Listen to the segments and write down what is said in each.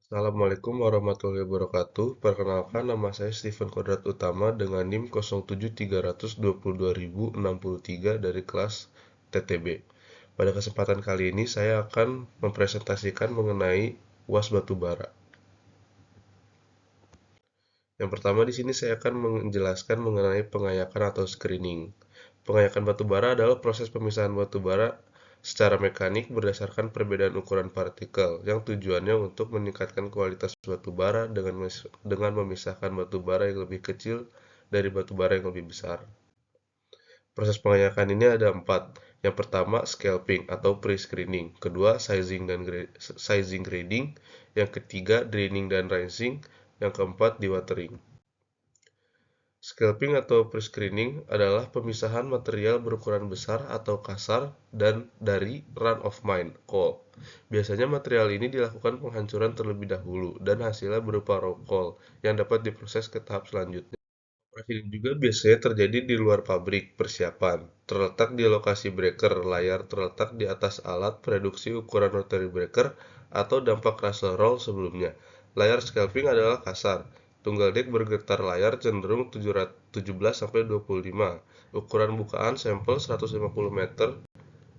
Assalamualaikum warahmatullahi wabarakatuh. Perkenalkan, nama saya Steven Kodrat Utama dengan NIM 073022.063 dari kelas TTB. Pada kesempatan kali ini saya akan mempresentasikan mengenai UAS batubara. Yang pertama di sini saya akan menjelaskan mengenai pengayakan atau screening. Pengayakan batubara adalah proses pemisahan batubara secara mekanik berdasarkan perbedaan ukuran partikel yang tujuannya untuk meningkatkan kualitas batubara dengan memisahkan batubara yang lebih kecil dari batubara yang lebih besar. Proses pengayakan ini ada 4. Yang pertama, scalping atau pre-screening. Kedua, sizing grading. Yang ketiga, draining dan rinsing. Yang keempat, dewatering. Scalping atau pre-screening adalah pemisahan material berukuran besar atau kasar dan dari run-of-mine coal. Biasanya material ini dilakukan penghancuran terlebih dahulu dan hasilnya berupa raw coal yang dapat diproses ke tahap selanjutnya. Operasi ini juga biasanya terjadi di luar pabrik persiapan, terletak di lokasi breaker. Layar terletak di atas alat produksi ukuran rotary breaker atau dampak Russell Roll sebelumnya. Layar scalping adalah kasar. Tunggal dek bergetar layar cenderung 17-25. Ukuran bukaan sampel 150 meter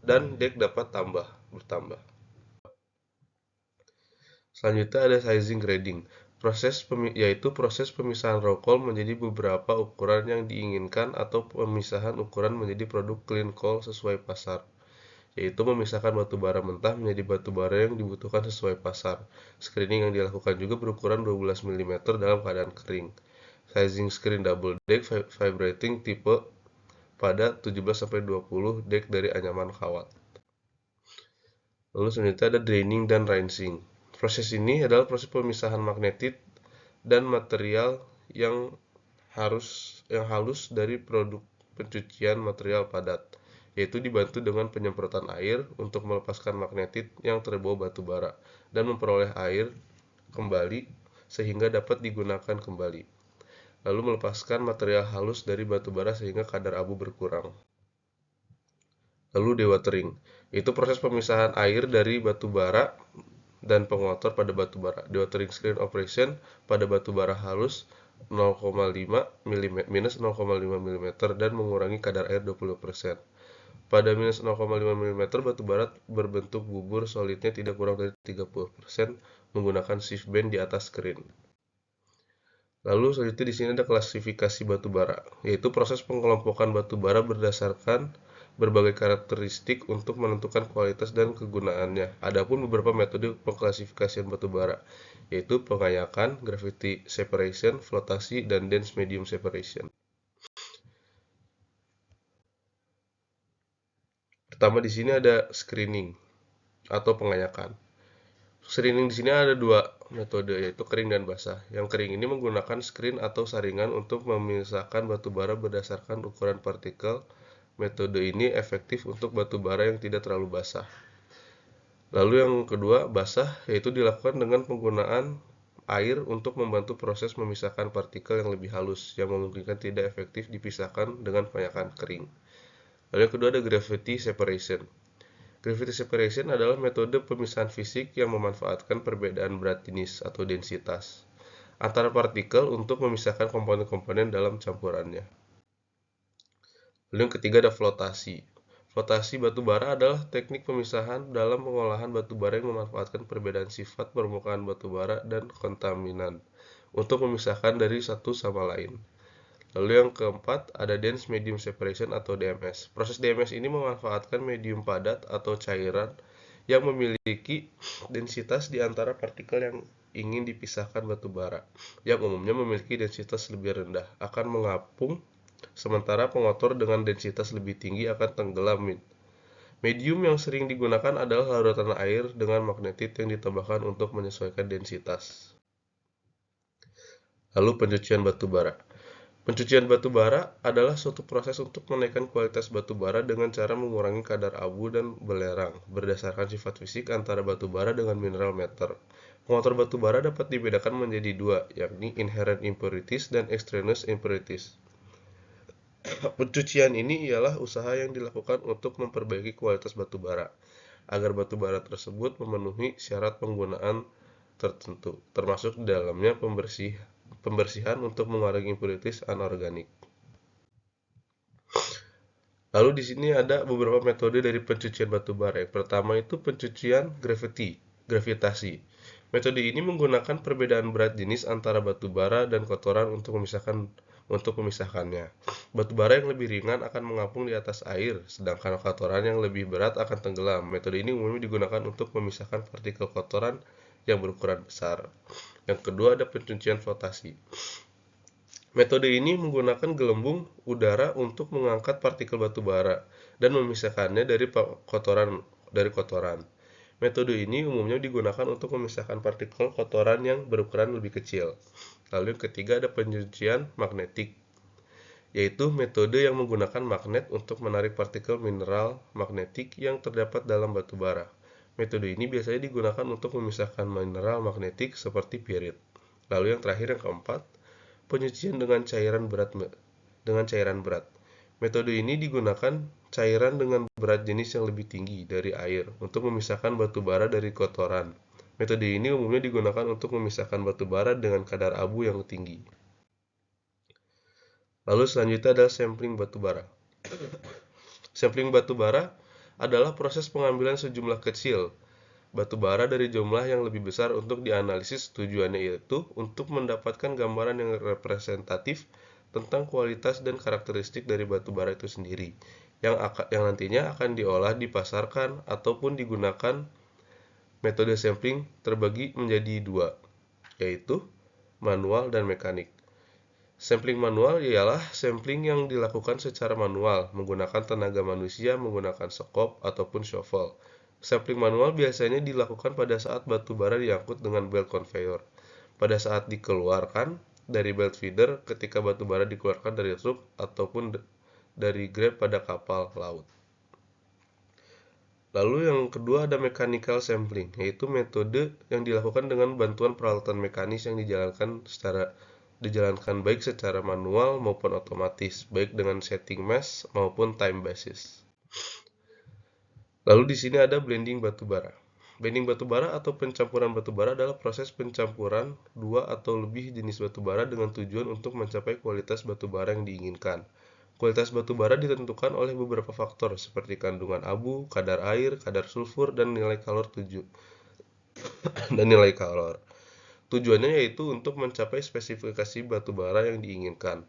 dan dek dapat bertambah. Selanjutnya ada sizing grading, yaitu proses pemisahan raw coal menjadi beberapa ukuran yang diinginkan atau pemisahan ukuran menjadi produk clean coal sesuai pasar, yaitu memisahkan batu bara mentah menjadi batu bara yang dibutuhkan sesuai pasar. Screening yang dilakukan juga berukuran 12 mm dalam keadaan kering. Sizing screen double deck vibrating tipe pada 17-20 deck dari anyaman kawat. Lalu selanjutnya ada draining dan rinsing. Proses ini adalah proses pemisahan magnetit dan material yang halus dari produk pencucian material padat, yaitu dibantu dengan penyemprotan air untuk melepaskan magnetit yang terbawa batu bara dan memperoleh air kembali sehingga dapat digunakan kembali. Lalu melepaskan material halus dari batu bara sehingga kadar abu berkurang. Lalu dewatering, itu proses pemisahan air dari batu bara dan pengotor pada batu bara. Dewatering screen operation pada batu bara halus 0,5 mm dan mengurangi kadar air 20%. Pada minus 0,5 mm batu bara berbentuk bubur solidnya tidak kurang dari 30% menggunakan shift band di atas screen. Lalu selanjutnya di sini ada klasifikasi batu bara, yaitu proses pengelompokan batu bara berdasarkan berbagai karakteristik untuk menentukan kualitas dan kegunaannya. Adapun beberapa metode pengklasifikasian batu bara, yaitu pengayakan, gravity separation, flotasi, dan dense medium separation. Pertama di sini ada screening atau pengayakan. Screening di sini ada dua metode, yaitu kering dan basah. Yang kering ini menggunakan screen atau saringan untuk memisahkan batu bara berdasarkan ukuran partikel. Metode ini efektif untuk batu bara yang tidak terlalu basah. Lalu yang kedua, basah, yaitu dilakukan dengan penggunaan air untuk membantu proses memisahkan partikel yang lebih halus, yang memungkinkan tidak efektif dipisahkan dengan pengayakan kering. Lalu yang kedua ada gravity separation. Gravity separation adalah metode pemisahan fisik yang memanfaatkan perbedaan berat jenis atau densitas antara partikel untuk memisahkan komponen-komponen dalam campurannya. Lalu yang ketiga ada flotasi. Flotasi batu bara adalah teknik pemisahan dalam pengolahan batu bara yang memanfaatkan perbedaan sifat permukaan batu bara dan kontaminan untuk memisahkan dari satu sama lain. Lalu yang keempat ada dense medium separation atau DMS. Proses DMS ini memanfaatkan medium padat atau cairan yang memiliki densitas di antara partikel yang ingin dipisahkan batu bara, yang umumnya memiliki densitas lebih rendah, akan mengapung, sementara pengotor dengan densitas lebih tinggi akan tenggelam. Medium yang sering digunakan adalah larutan air dengan magnetit yang ditambahkan untuk menyesuaikan densitas. Lalu pencucian batu bara. Pencucian batu bara adalah suatu proses untuk menaikkan kualitas batu bara dengan cara mengurangi kadar abu dan belerang berdasarkan sifat fisik antara batu bara dengan mineral metal. Pengotor batu bara dapat dibedakan menjadi dua, yakni inherent impurities dan extraneous impurities. Pencucian ini ialah usaha yang dilakukan untuk memperbaiki kualitas batu bara, agar batu bara tersebut memenuhi syarat penggunaan tertentu, termasuk di dalamnya pembersihan untuk mengurangi impurities anorganik. Lalu di sini ada beberapa metode dari pencucian batu bara. Yang pertama itu pencucian gravitasi. Metode ini menggunakan perbedaan berat jenis antara batu bara dan kotoran untuk memisahkannya. Batu bara yang lebih ringan akan mengapung di atas air, sedangkan kotoran yang lebih berat akan tenggelam. Metode ini umumnya digunakan untuk memisahkan partikel kotoran yang berukuran besar. Yang kedua ada pencucian flotasi. Metode ini menggunakan gelembung udara untuk mengangkat partikel batu bara dan memisahkannya dari kotoran. Metode ini umumnya digunakan untuk memisahkan partikel kotoran yang berukuran lebih kecil. Lalu yang ketiga ada pencucian magnetik, yaitu metode yang menggunakan magnet untuk menarik partikel mineral magnetik yang terdapat dalam batu bara. Metode ini biasanya digunakan untuk memisahkan mineral magnetik seperti pirit. Lalu yang terakhir yang keempat, penyucian dengan cairan berat. Metode ini digunakan cairan dengan berat jenis yang lebih tinggi dari air untuk memisahkan batu bara dari kotoran. Metode ini umumnya digunakan untuk memisahkan batu bara dengan kadar abu yang tinggi. Lalu selanjutnya adalah sampling batu bara. Sampling batu bara adalah proses pengambilan sejumlah kecil batu bara dari jumlah yang lebih besar untuk dianalisis. Tujuannya yaitu untuk mendapatkan gambaran yang representatif tentang kualitas dan karakteristik dari batu bara itu sendiri, yang nantinya akan diolah, dipasarkan, ataupun digunakan. Metode sampling terbagi menjadi dua, yaitu manual dan mekanik. Sampling manual ialah sampling yang dilakukan secara manual, menggunakan tenaga manusia, menggunakan sekop ataupun shovel. Sampling manual biasanya dilakukan pada saat batu bara diangkut dengan belt conveyor. Pada saat dikeluarkan dari belt feeder ketika batu bara dikeluarkan dari truk ataupun dari grab pada kapal laut. Lalu yang kedua ada mechanical sampling, yaitu metode yang dilakukan dengan bantuan peralatan mekanis yang dijalankan baik secara manual maupun otomatis, baik dengan setting mesh maupun time basis. Lalu di sini ada blending batu bara. Blending batu bara atau pencampuran batu bara adalah proses pencampuran dua atau lebih jenis batu bara dengan tujuan untuk mencapai kualitas batu bara yang diinginkan. Kualitas batu bara ditentukan oleh beberapa faktor seperti kandungan abu, kadar air, kadar sulfur, dan nilai kalor. Tujuannya yaitu untuk mencapai spesifikasi batu bara yang diinginkan.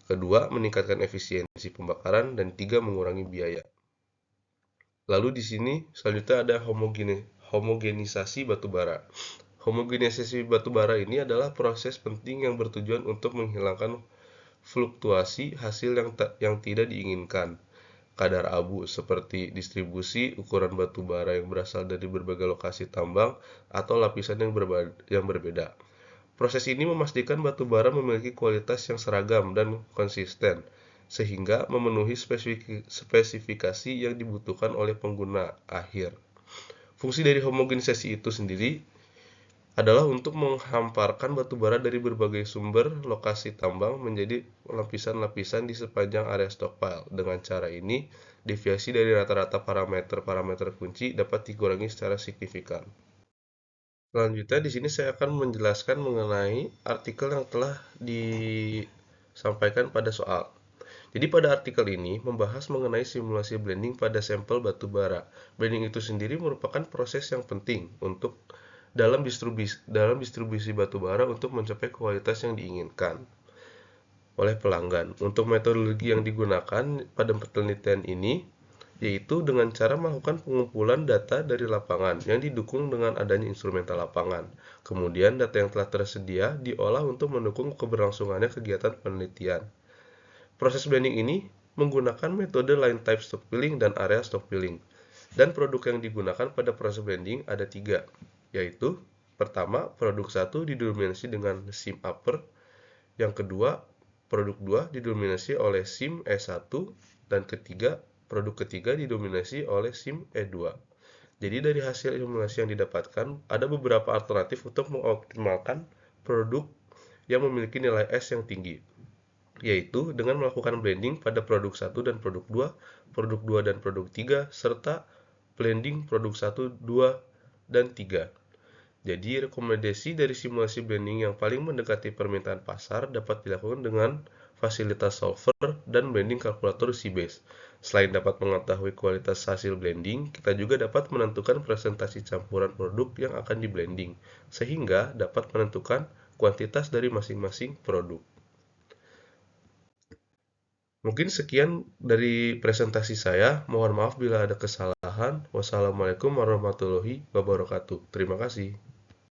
Kedua, meningkatkan efisiensi pembakaran, dan tiga, mengurangi biaya. Lalu di sini selanjutnya ada homogenisasi batu bara. Homogenisasi batu bara ini adalah proses penting yang bertujuan untuk menghilangkan fluktuasi hasil yang tidak diinginkan. Kadar abu seperti distribusi ukuran batu bara yang berasal dari berbagai lokasi tambang atau lapisan yang berbeda. Proses ini memastikan batu bara memiliki kualitas yang seragam dan konsisten, sehingga memenuhi spesifikasi yang dibutuhkan oleh pengguna akhir. Fungsi dari homogenisasi itu sendiri adalah untuk menghamparkan batu bara dari berbagai sumber lokasi tambang menjadi lapisan-lapisan di sepanjang area stockpile. Dengan cara ini, deviasi dari rata-rata parameter kunci dapat dikurangi secara signifikan. Selanjutnya di sini saya akan menjelaskan mengenai artikel yang telah disampaikan pada soal. Jadi pada artikel ini membahas mengenai simulasi blending pada sampel batu bara. Blending itu sendiri merupakan proses yang penting untuk dalam distribusi batu bara untuk mencapai kualitas yang diinginkan oleh pelanggan. Untuk metodologi yang digunakan pada penelitian ini yaitu dengan cara melakukan pengumpulan data dari lapangan yang didukung dengan adanya instrumental lapangan. Kemudian data yang telah tersedia diolah untuk mendukung keberlangsungannya kegiatan penelitian. Proses blending ini menggunakan metode line type stock filling dan area stock filling. Dan produk yang digunakan pada proses blending ada 3, yaitu pertama, produk 1 didominasi dengan SIM upper, yang kedua, produk 2 didominasi oleh SIM E1, dan produk ketiga didominasi oleh SIM E2. Jadi dari hasil simulasi yang didapatkan, ada beberapa alternatif untuk mengoptimalkan produk yang memiliki nilai S yang tinggi, yaitu dengan melakukan blending pada produk 1 dan produk 2 dan produk 3, serta blending produk 1, 2, dan 3. Jadi, rekomendasi dari simulasi blending yang paling mendekati permintaan pasar dapat dilakukan dengan fasilitas solver dan blending kalkulator Seabase. Selain dapat mengetahui kualitas hasil blending, kita juga dapat menentukan presentasi campuran produk yang akan di-blending, sehingga dapat menentukan kuantitas dari masing-masing produk. Mungkin sekian dari presentasi saya. Mohon maaf bila ada kesalahan. Wassalamualaikum warahmatullahi wabarakatuh. Terima kasih.